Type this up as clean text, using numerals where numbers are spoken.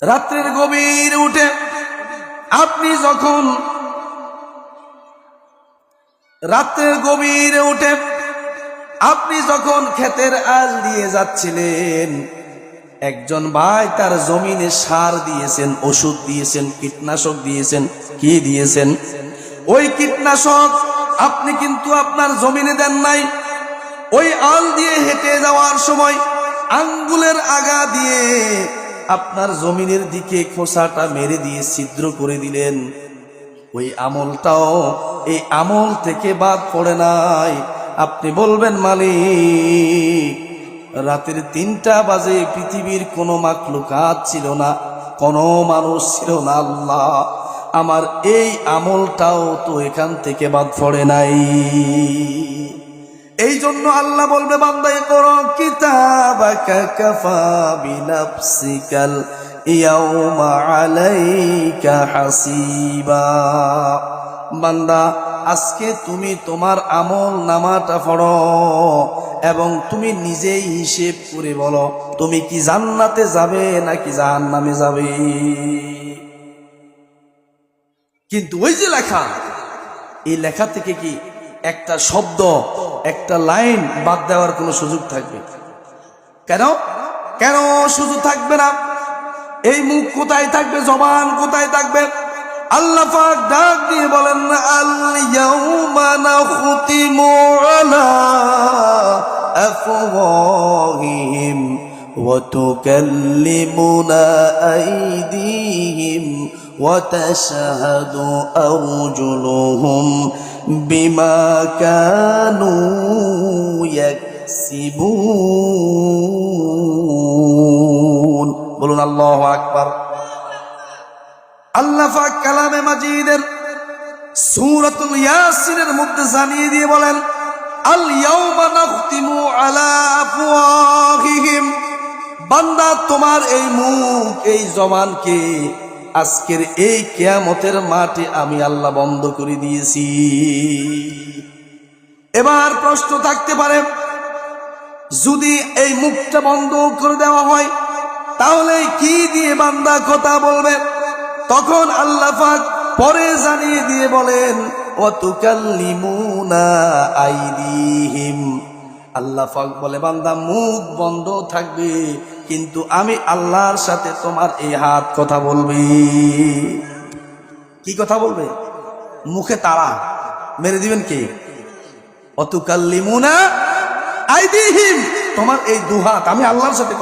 রাত্রের গভীরে উঠে আপনি যখন ক্ষেতের আল দিয়ে যাচ্ছিলেন, একজন ভাই তার জমিনে সার দিয়েছেন, ওষুধ দিয়েছেন, কীটনাশক দিয়েছেন। কি দিয়েছেন? ওই কীটনাশক আপনি কিন্তু আপনার জমিনে দেন নাই। ওই আল দিয়ে হেঁটে যাওয়ার সময় আঙ্গুলের আগা দিয়ে আপনার জমিনের দিকে খোসাটা মেরে দিয়ে ছিদ্র করে দিলেন। ওই আমলটাও এই আমল থেকে বাদ পড়ে নাই। আপনি বলবেন, মালিক, রাতের 3টা বাজে পৃথিবীর কোনো মাখলুকাত ছিল না, কোনো মানুষ ছিল না। আল্লাহ, আমার এই আমলটাও তো এখান থেকে বাদ পড়ে নাই। এই জন্য আল্লাহ বলবে, বান্দা ইকরা কিতাবাকা কাফা বিনাফসিকাল ইয়াউমা আলাইকা হাসিবা। বান্দা, আজকে তুমি তোমার আমল নামাটা পড়ো এবং তুমি নিজেই হিসেব করে বলো, তুমি কি জান্নাতে যাবে নাকি জাহান্নামে যাবে। কিন্তু ওই যে লেখা, এই লেখা থেকে কি একটা শব্দ, একটা লাইন বাদ দেওয়ার কোনো সুযোগ থাকবে? কেন কেন সুযোগ থাকবে না? এই মুখ কোথায় থাকবে? জবান কোথায় থাকবে? আল্লাহ পাক ডাক দিয়ে বলেন, আল ইয়াউমা নাখতিমু আলা আফওয়াহিহিম ওয়া তুকাল্লিমুনা আইদিহিম ওয়া তাশহাদু আরজুলুহুম বিমা কানু ইয়াকসিবুন। বলুন আল্লাহু আকবার। আল্লাহ পাক কালামে মাজিদের সূরাতুল ইয়াসিনের মধ্যে জানিয়ে দিয়ে বলেন, আল ইয়াউমা নাখতিমু আলা আফওয়াহিহিম। বান্দা, তোমার এই মুখ, এই জবানকে আজকের এই কিয়ামতের মাঠে আমি আল্লাহ বন্ধ করে দিয়েছি। এবার প্রশ্ন থাকতে পারে, যদি এই মুখটা বন্ধ করে দেওয়া হয় তাহলে কি দিয়ে বান্দা কথা বলবে? তখন আল্লাহ পাক পরে জানিয়ে দিয়ে বলেন, ওয়া তুকাল্লিমুনা আইদিহিম। আল্লাহ পাক বলে, বান্দা, মুখ বন্ধ থাকবে কিন্তু আমি আল্লাহর সাথে তোমার এই হাত কথা বলবে। কি কথা বলবে? মুখে তালা মেরে দিবেন কে? ওয়া তুকাল্লিমুনা আইদিহিম, তোমার এই দুহাত আমি আল্লাহর সাথে